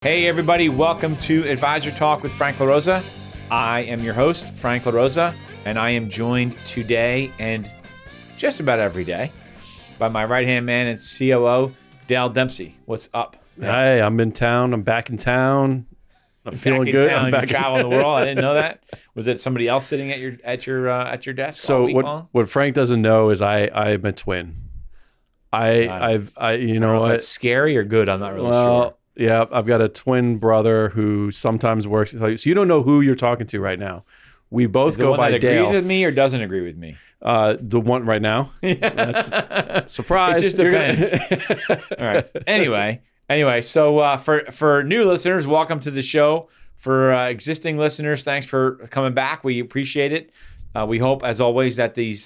Hey everybody, welcome to Advisor Talk with Frank LaRosa. I am your host, Frank LaRosa, and I am joined today and just about every day by my right-hand man and COO, Dale Dempsey. What's up? Dale? Hey, I'm in town. I'm back in town. I'm feeling good. I'm back. Traveling the world. I didn't know that. Was it somebody else sitting at your desk? So what Frank doesn't know is I'm a twin. If that's scary or good. I'm not really sure. Yeah, I've got a twin brother who sometimes works. So you don't know who you're talking to right now. We both go by Dale. Agrees with me or doesn't agree with me? The one right now. That's surprise. It just depends. All right. Anyway. So for new listeners, welcome to the show. For existing listeners, thanks for coming back. We appreciate it. We hope, as always, that these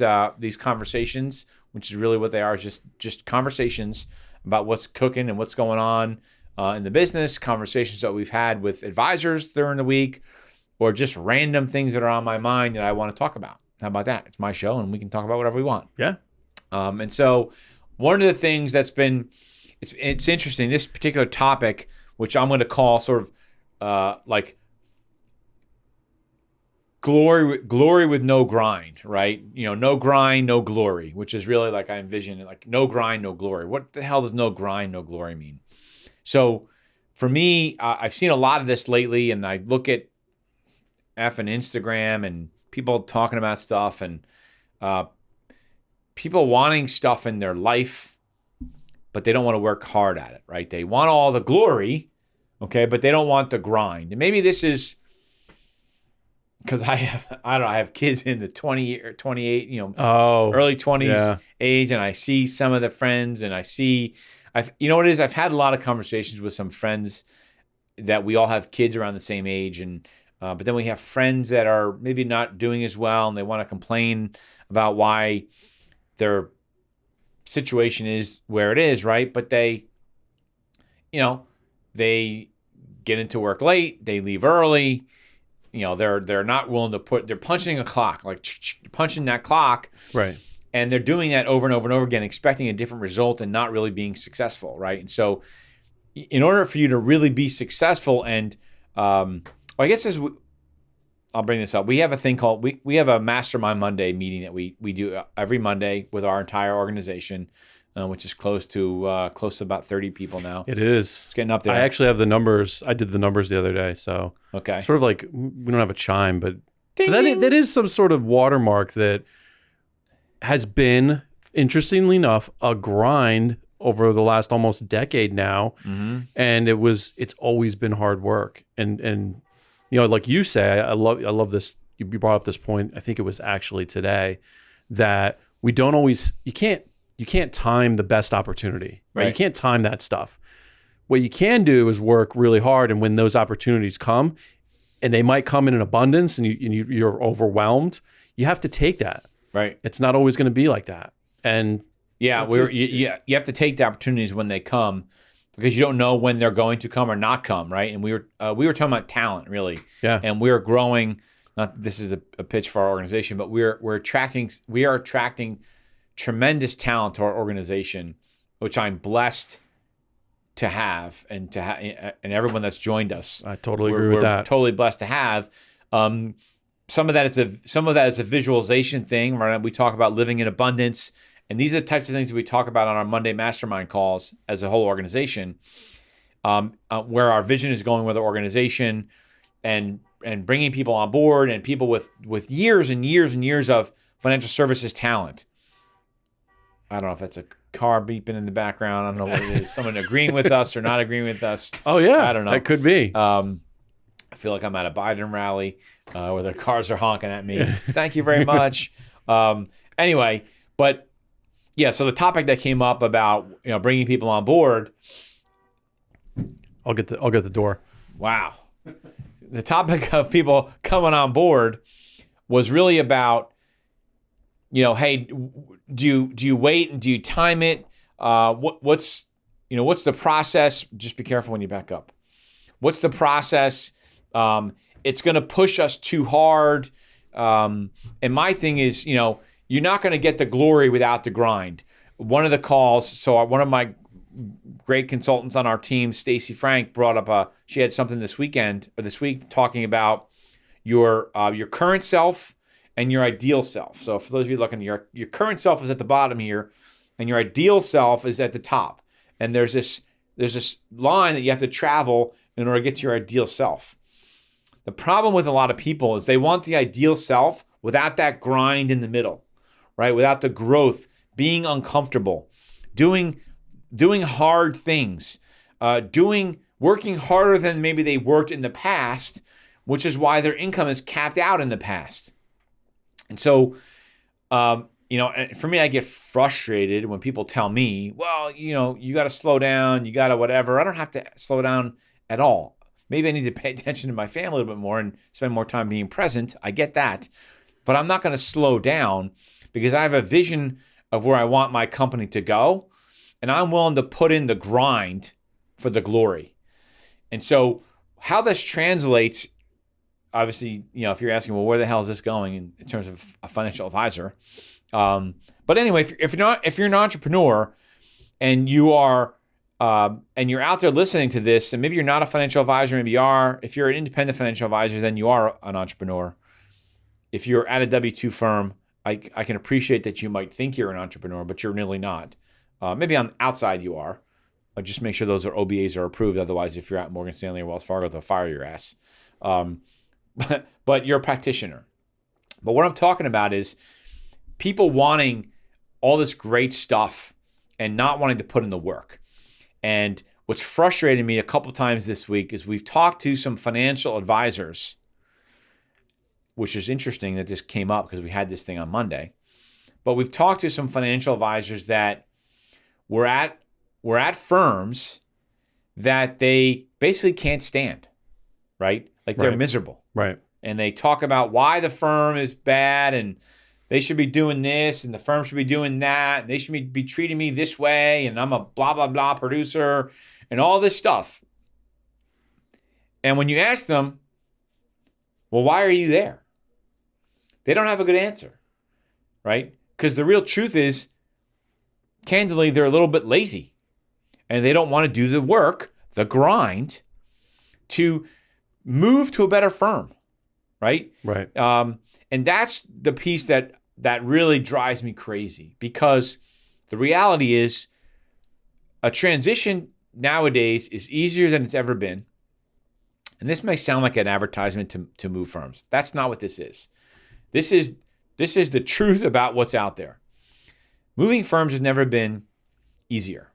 conversations, which is really what they are, is just conversations about what's cooking and what's going on in the business, conversations that we've had with advisors during the week, or just random things that are on my mind that I want to talk about. How about that? It's my show, and we can talk about whatever we want. Yeah. And so one of the things that's been, it's interesting, this particular topic, which I'm going to call sort of like glory with no grind, right? You know, no grind, no glory, which is really like I envision it, like no grind, no glory. What the hell does no grind, no glory mean? So for me, I've seen a lot of this lately, and I look at effing Instagram and people talking about stuff and people wanting stuff in their life, but they don't want to work hard at it, right? They want all the glory, okay, but they don't want the grind. And maybe this is because I have kids in the 20 or 28, early 20s age, and I see some of the friends, and I see. You know what it is? I've had a lot of conversations with some friends that we all have kids around the same age, and but then we have friends that are maybe not doing as well, and they want to complain about why their situation is where it is, right? But they get into work late, they leave early, they're not willing to they're punching a clock, like punching that clock, right? And they're doing that over and over and over again, expecting a different result and not really being successful, right? And so in order for you to really be successful, and I guess I'll bring this up. We have a thing called, we have a Mastermind Monday meeting that we do every Monday with our entire organization, which is close to about 30 people now. It is. It's getting up there. I actually have the numbers. I did the numbers the other day. So okay, sort of like, we don't have a chime, but that is some sort of watermark that has been, interestingly enough, a grind over the last almost decade now. Mm-hmm. And it's always been hard work. And like you say, I love this. You brought up this point. I think it was actually today that we don't always, you can't time the best opportunity, right? You can't time that stuff. What you can do is work really hard. And when those opportunities come, and they might come in an abundance, and you're overwhelmed, you have to take that. Right. It's not always going to be like that. And you have to take the opportunities when they come, because you don't know when they're going to come or not come, right? And we were talking about talent, really. Yeah. And we're growing, not this is a pitch for our organization, but we are attracting tremendous talent to our organization, which I'm blessed to have, and and everyone that's joined us. I totally agree with that. We're totally blessed to have. Some of that is a visualization thing, right? We talk about living in abundance, and these are the types of things that we talk about on our Monday mastermind calls as a whole organization, where our vision is going with the organization, and bringing people on board, and people with years and years and years of financial services talent. I don't know if that's a car beeping in the background. I don't know what it is. Someone agreeing with us or not agreeing with us. Oh yeah, I don't know. That could be. I feel like I'm at a Biden rally where their cars are honking at me. Thank you very much. Anyway, but yeah, so the topic that came up about bringing people on board. I'll get the door. Wow, the topic of people coming on board was really about, hey, do you wait and do you time it? What's the process? Just be careful when you back up. What's the process? It's going to push us too hard. And my thing is, you're not going to get the glory without the grind. One of the calls, so one of my great consultants on our team, Stacy Frank, brought up she had something this week talking about your current self and your ideal self. So for those of you looking, your current self is at the bottom here, and your ideal self is at the top. And there's this line that you have to travel in order to get to your ideal self. The problem with a lot of people is they want the ideal self without that grind in the middle, right? Without the growth, being uncomfortable, doing hard things, working harder than maybe they worked in the past, which is why their income is capped out in the past. And so, for me, I get frustrated when people tell me, well, you got to slow down, you got to whatever. I don't have to slow down at all. Maybe I need to pay attention to my family a little bit more and spend more time being present. I get that. But I'm not going to slow down because I have a vision of where I want my company to go. And I'm willing to put in the grind for the glory. And so how this translates, obviously, if you're asking, well, where the hell is this going in terms of a financial advisor? But anyway, if you're an entrepreneur and you are, and you're out there listening to this, and maybe you're not a financial advisor, maybe you are. If you're an independent financial advisor, then you are an entrepreneur. If you're at a W-2 firm, I can appreciate that you might think you're an entrepreneur, but you're really not. Maybe on the outside you are. Just make sure those OBAs are approved. Otherwise, if you're at Morgan Stanley or Wells Fargo, they'll fire your ass. But you're a practitioner. But what I'm talking about is people wanting all this great stuff and not wanting to put in the work. And what's frustrated me a couple times this week is we've talked to some financial advisors, which is interesting that this came up because we had this thing on Monday. But we've talked to some financial advisors that were at firms that they basically can't stand, right? Like they're miserable. Right. And they talk about why the firm is bad and they should be doing this and the firm should be doing that. And they should be treating me this way. And I'm a blah, blah, blah producer and all this stuff. And when you ask them, well, why are you there? They don't have a good answer, right? Because the real truth is, candidly, they're a little bit lazy and they don't want to do the work, the grind to move to a better firm, right? Right. And that's the piece that really drives me crazy because the reality is a transition nowadays is easier than it's ever been. And this may sound like an advertisement to move firms. That's not what this is. This is the truth about what's out there. Moving firms has never been easier.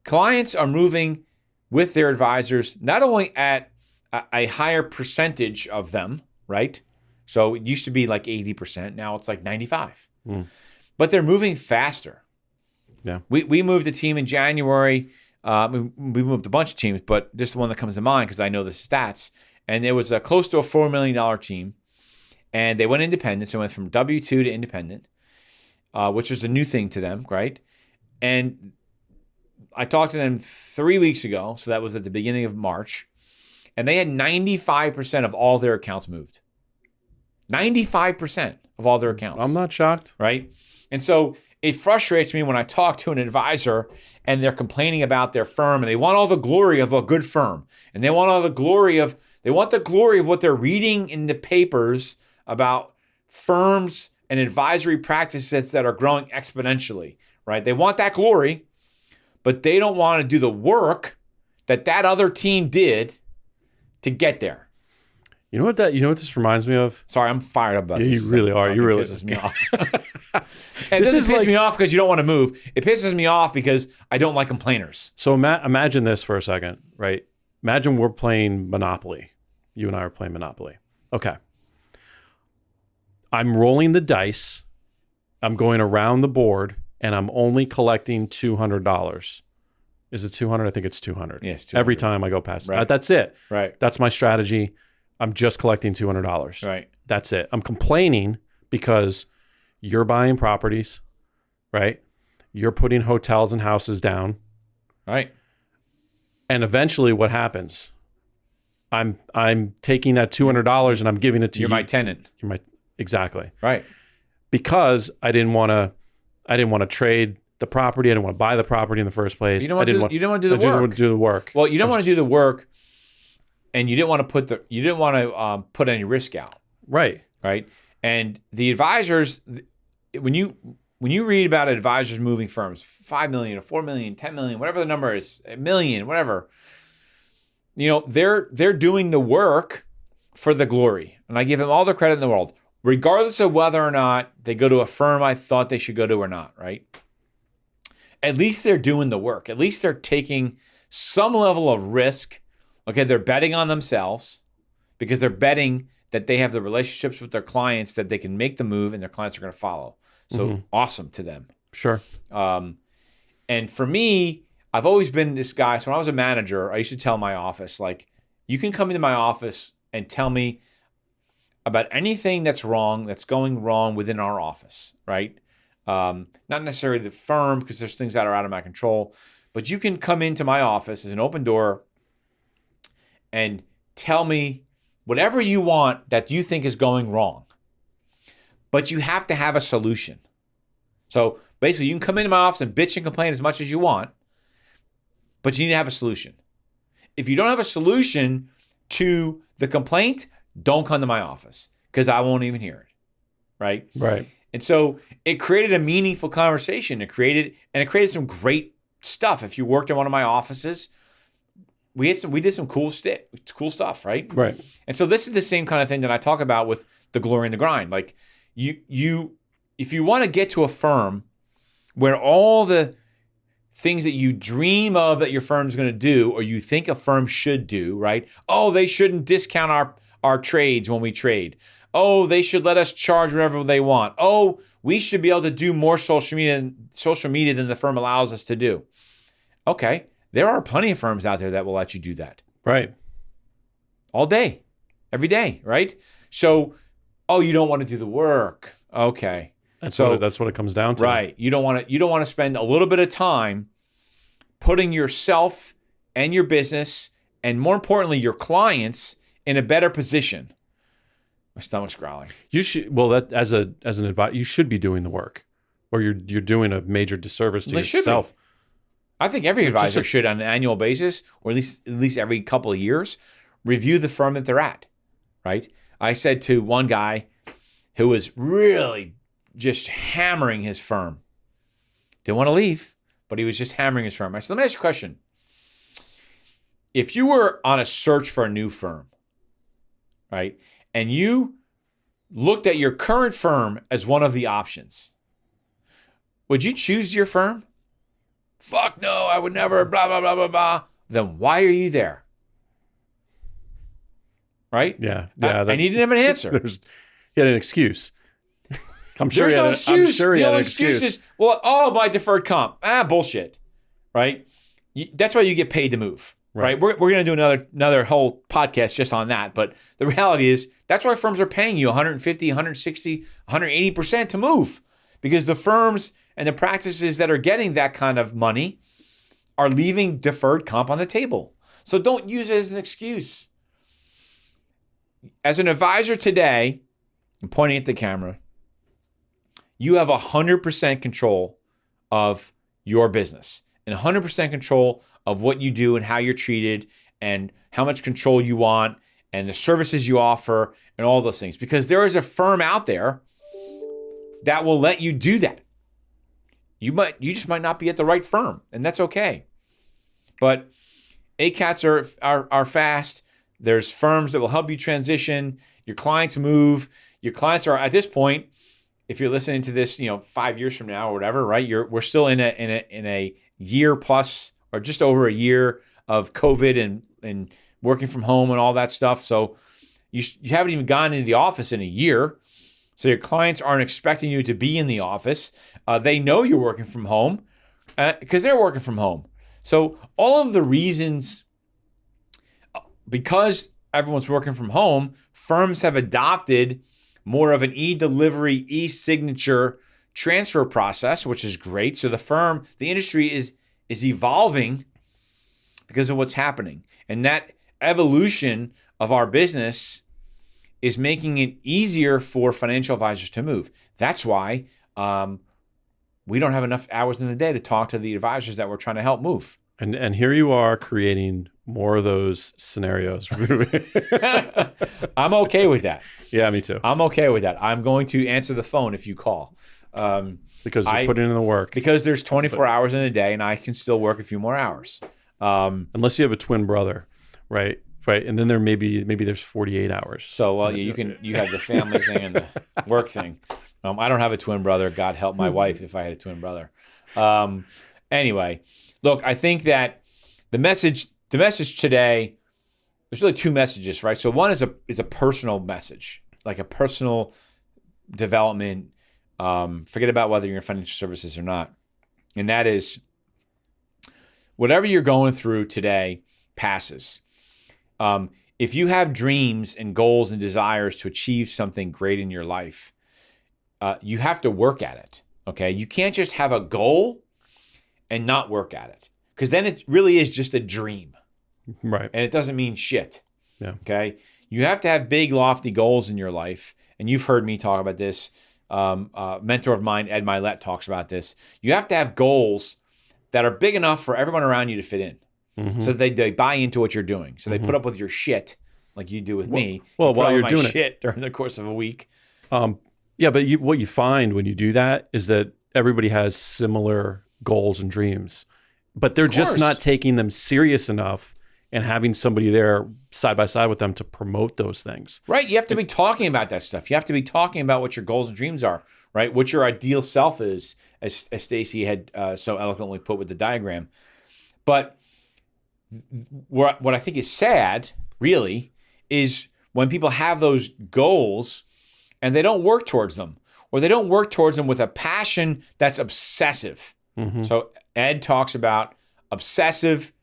Clients are moving with their advisors, not only at a higher percentage of them, right? So it used to be like 80%. Now it's like 95. But they're moving faster. Yeah. We moved a team in January. We moved a bunch of teams, but just the one that comes to mind because I know the stats. And it was close to a $4 million team. And they went independent. So it went from W-2 to independent, which was a new thing to them, right? And I talked to them 3 weeks ago. So that was at the beginning of March. And they had 95% of all their accounts moved. 95% of all their accounts. I'm not shocked. Right? And so it frustrates me when I talk to an advisor and they're complaining about their firm and they want all the glory of a good firm. And they want the glory of what they're reading in the papers about firms and advisory practices that are growing exponentially, right? They want that glory, but they don't want to do the work that other team did to get there. You know what this reminds me of? Sorry, I'm fired up about this. You really are. You really pisses me off. And it doesn't piss me off because you don't want to move. It pisses me off because I don't like complainers. So imagine this for a second, right? Imagine we're playing Monopoly. You and I are playing Monopoly. Okay. I'm rolling the dice. I'm going around the board, and I'm only collecting $200. Is it 200? I think it's 200. Yes, 200. Every time I go past right. That's it. Right. That's my strategy. I'm just collecting $200. Right. That's it. I'm complaining because you're buying properties, right? You're putting hotels and houses down. Right. And eventually what happens? I'm taking that $200 and I'm giving it to you. You're my tenant. Exactly. Right. Because I didn't want to trade the property. I didn't want to buy the property in the first place. You don't want to do the I didn't want to do the work. Well, you don't want to do the work, and you didn't want to put any risk out. Right. Right. And the advisors, when you read about advisors moving firms, 5 million or 4 million, 10 million, whatever the number is, a million, whatever, they're doing the work for the glory. And I give them all the credit in the world, regardless of whether or not they go to a firm I thought they should go to or not, right? At least they're doing the work. At least they're taking some level of risk. Okay, they're betting on themselves because they're betting that they have the relationships with their clients that they can make the move and their clients are going to follow. So awesome to them. Sure. And for me, I've always been this guy. So when I was a manager, I used to tell my office, like, you can come into my office and tell me about anything that's wrong, that's going wrong within our office, right? Not necessarily the firm, because there's things that are out of my control, but you can come into my office as an open door and tell me whatever you want that you think is going wrong, but you have to have a solution. So basically, you can come into my office and bitch and complain as much as you want, but you need to have a solution. If you don't have a solution to the complaint, don't come to my office because I won't even hear it, right? Right. And so it created a meaningful conversation. It created some great stuff. If you worked in one of my offices, we did some cool stuff, right? Right. And so this is the same kind of thing that I talk about with the glory and the grind. Like if you want to get to a firm where all the things that you dream of that your firm's going to do, or you think a firm should do, right? Oh, they shouldn't discount our trades when we trade. Oh, they should let us charge whatever they want. Oh, we should be able to do more social media than the firm allows us to do. Okay, there are plenty of firms out there that will let you do that. Right. All day, every day, right? So, oh, you don't want to do the work. Okay. That's what it comes down to. Right. You don't want to spend a little bit of time putting yourself and your business, and more importantly, your clients, in a better position. My stomach's growling. You should. Well, that as an advisor, you should be doing the work, or you're doing a major disservice to yourself. I think every advisor should, on an annual basis, or at least every couple of years, review the firm that they're at. Right. I said to one guy who was really just hammering his firm, didn't want to leave, but he was just hammering his firm. I said, let me ask you a question. If you were on a search for a new firm, right, and you looked at your current firm as one of the options, would you choose your firm? Fuck no, I would never, blah, blah, blah, blah, blah. Then why are you there? Right? Yeah. And he didn't have an answer. He had an excuse. I'm sure There's no excuse. I'm sure he the had only an excuse. is, my deferred comp. Bullshit. Right? That's why you get paid to move. Right? We're going to do another whole podcast just on that. But the reality is that's why firms are paying you 150, 160, 180% to move. Because the firms and the practices that are getting that kind of money are leaving deferred comp on the table. So don't use it as an excuse. As an advisor today, I'm pointing at the camera, you have 100% control of your business and 100% control of what you do and how you're treated and how much control you want and the services you offer and all those things. Because there is a firm out there that will let you do that. You just might not be at the right firm, and that's okay. But ACATs are fast. There's firms that will help you transition. Your clients move. Your clients are, at this point, if you're listening to this, 5 years from now or whatever, right? We're still in a year plus or just over a year of COVID and working from home and all that stuff. So you haven't even gone into the office in a year. So your clients aren't expecting you to be in the office. They know you're working from home because they're working from home. So all of the reasons, because everyone's working from home, firms have adopted more of an e-delivery, e-signature transfer process, which is great. So the industry is evolving because of what's happening. And that evolution of our business is making it easier for financial advisors to move. That's why we don't have enough hours in the day to talk to the advisors that we're trying to help move. And here you are creating more of those scenarios. I'm okay with that. Yeah, me too. I'm okay with that. I'm going to answer the phone if you call. Because you're putting in the work. Because there's 24 hours in a day, and I can still work a few more hours. Unless you have a twin brother, right? Right, and then there maybe there's 48 hours. So you have the family thing and the work thing. I don't have a twin brother. God help my wife if I had a twin brother. Anyway, look, I think that the message today, there's really two messages, right? So one is a personal message, like a personal development. Forget about whether you're in financial services or not. And that is, whatever you're going through today passes. If you have dreams and goals and desires to achieve something great in your life, you have to work at it, okay? You can't just have a goal and not work at it, because then it really is just a dream. Right. And it doesn't mean shit. Yeah. Okay? You have to have big, lofty goals in your life, and you've heard me talk about this. Mentor of mine, Ed Milet, talks about this. You have to have goals that are big enough for everyone around you to fit in. So that they buy into what you're doing. So they put up with your shit like you do with me. Well, while you're doing shit during the course of a week. Yeah, but what you find when you do that is that everybody has similar goals and dreams, but they're just not taking them serious enough and having somebody there side by side with them to promote those things. Right. You have to be talking about that stuff. You have to be talking about what your goals and dreams are, right? What your ideal self is, as Stacy had so eloquently put with the diagram. But what I think is sad, really, is when people have those goals and they don't work towards them, or they don't work towards them with a passion that's obsessive. So Ed talks about obsessive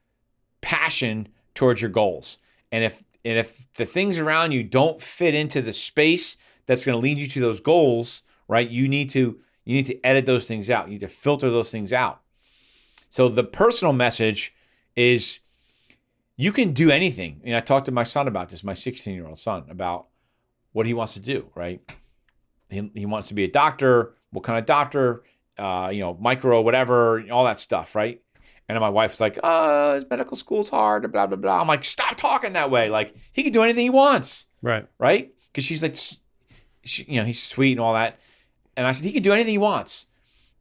passion towards your goals. And if the things around you don't fit into the space that's going to lead you to those goals, right? You need to edit those things out. You need to filter those things out. So the personal message is, you can do anything. And I talked to my son about this, my 16-year-old son, about what he wants to do, right? He wants to be a doctor. What kind of doctor? Micro, whatever, all that stuff, right? And then my wife's like, medical school's hard, blah, blah, blah. I'm like, stop talking that way. Like, he can do anything he wants. Right. Right? Because she's like, he's sweet and all that. And I said, he can do anything he wants.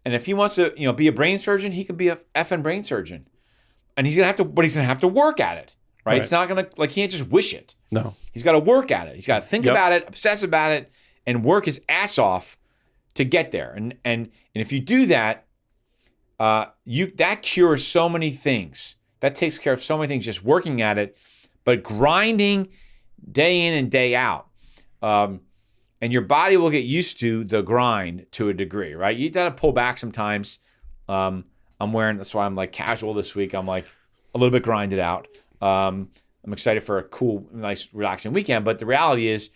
And if he wants to, be a brain surgeon, he can be a effing brain surgeon. And he's gonna have to work at it, right? It's not gonna, he can't just wish it. No. He's got to work at it. He's got to think about it, obsess about it, and work his ass off to get there. And if you do that, that cures so many things. That takes care of so many things, just working at it. But grinding day in and day out, and your body will get used to the grind to a degree, right? You got to pull back sometimes. That's why I'm like casual this week. I'm like a little bit grinded out. I'm excited for a cool, nice, relaxing weekend. But the reality is,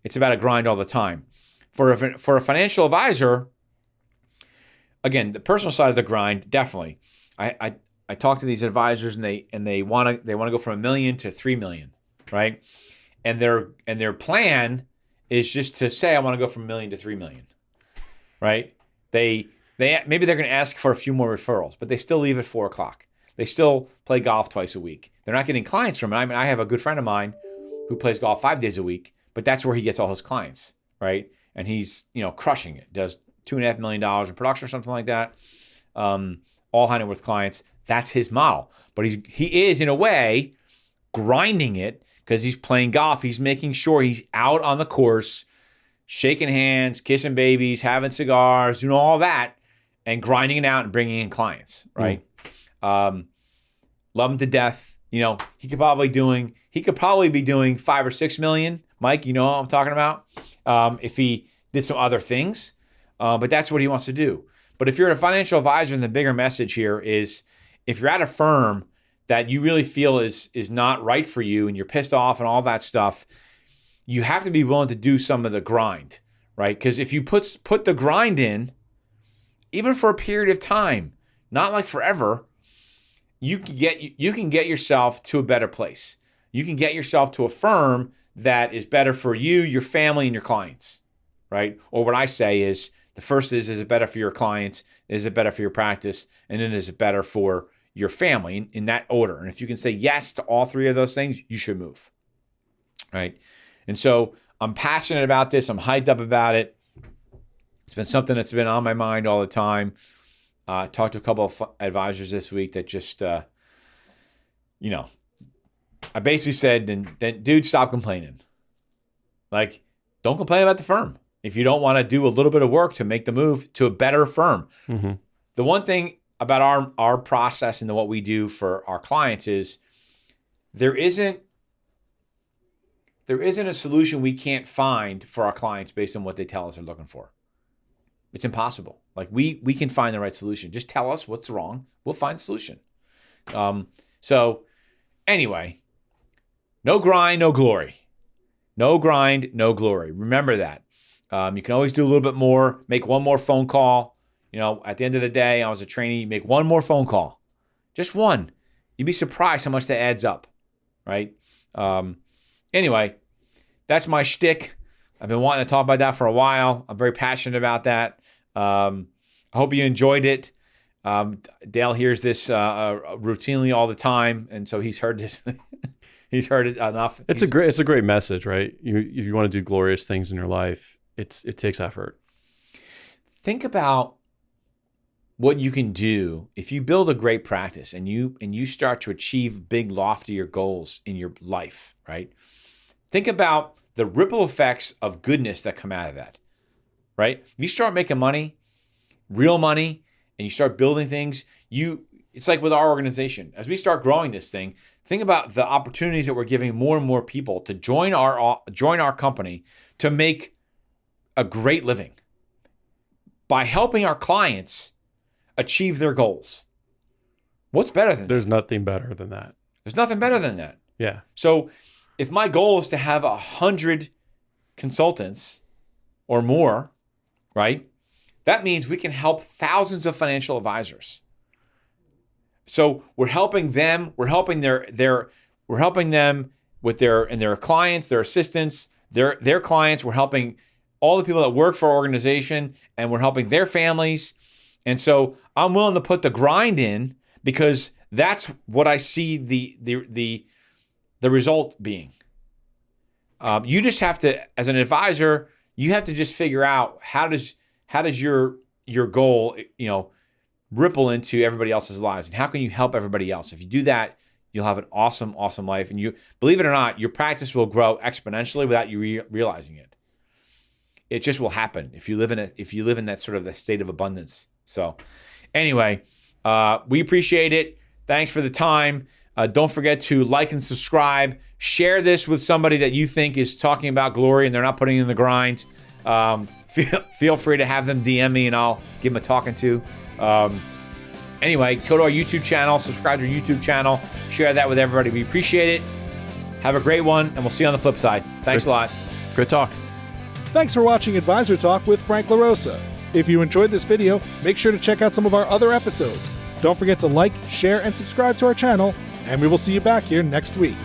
it's about a grind all the time. For a financial advisor, again, the personal side of the grind, definitely. I talk to these advisors and they want to go from $1 million to $3 million, right? And their plan is just to say, I want to go from $1 million to $3 million, right? Maybe they're going to ask for a few more referrals, but they still leave at 4:00. They still play golf twice a week. They're not getting clients from it. I mean, I have a good friend of mine who plays golf 5 days a week, but that's where he gets all his clients, right? And he's, crushing it. Does $2.5 million in production or something like that. All high net worth clients. That's his model. But he is, in a way, grinding it because he's playing golf. He's making sure he's out on the course, shaking hands, kissing babies, having cigars, doing all that, and grinding it out and bringing in clients, right? Love him to death. He could probably be doing 5 or 6 million. Mike, you know what I'm talking about? If he did some other things, but that's what he wants to do. But if you're a financial advisor, then the bigger message here is, if you're at a firm that you really feel is not right for you and you're pissed off and all that stuff, you have to be willing to do some of the grind, right? Because if you put the grind in, even for a period of time, not like forever, you can get yourself to a better place. You can get yourself to a firm that is better for you, your family, and your clients, right? Or what I say is The first is it better for your clients? Is it better for your practice? And then is it better for your family in that order? And if you can say yes to all three of those things, you should move. Right? And so I'm passionate about this. I'm hyped up about it. It's been something that's been on my mind all the time. I talked to a couple of advisors this week that just, I basically said, then dude, stop complaining. Like, don't complain about the firm if you don't want to do a little bit of work to make the move to a better firm. Mm-hmm. The one thing about our process and what we do for our clients is there isn't a solution we can't find for our clients based on what they tell us they're looking for. It's impossible. Like we can find the right solution. Just tell us what's wrong. We'll find the solution. So anyway, no grind, no glory. No grind, no glory. Remember that. You can always do a little bit more, make one more phone call. At the end of the day, I was a trainee, make one more phone call. Just one. You'd be surprised how much that adds up, right? Anyway, that's my shtick. I've been wanting to talk about that for a while. I'm very passionate about that. I hope you enjoyed it. Dale hears this routinely all the time, and so he's heard this. He's heard it enough. It's a great message, right? If you want to do glorious things in your life, it takes effort. Think about what you can do if you build a great practice and you start to achieve big, loftier goals in your life, right? Think about the ripple effects of goodness that come out of that, right? If you start making money, real money, and you start building things, it's like with our organization. As we start growing this thing, think about the opportunities that we're giving more and more people to join our company to make a great living by helping our clients achieve their goals. What's better than that? There's nothing better than that. There's nothing better than that. Yeah. So if my goal is to have 100 consultants or more, right? That means we can help thousands of financial advisors. So we're helping them. We're helping we're helping them with their clients, their assistants, their clients. We're helping all the people that work for our organization, and we're helping their families. And so I'm willing to put the grind in because that's what I see the result being. You just have to, as an advisor, you have to just figure out how does your goal, ripple into everybody else's lives, and how can you help everybody else? If you do that, you'll have an awesome, awesome life. And you, believe it or not, your practice will grow exponentially without you realizing it. It just will happen if you live in that sort of the state of abundance. So, anyway, we appreciate it. Thanks for the time. Don't forget to like and subscribe. Share this with somebody that you think is talking about glory and they're not putting in the grind. Feel free to have them DM me and I'll give them a talking to. Anyway, go to our YouTube channel, subscribe to our YouTube channel, share that with everybody. We appreciate it. Have a great one, and we'll see you on the flip side. Thanks a lot. Great talk. Thanks for watching Advisor Talk with Frank LaRosa. If you enjoyed this video, make sure to check out some of our other episodes. Don't forget to like, share, and subscribe to our channel, and we will see you back here next week.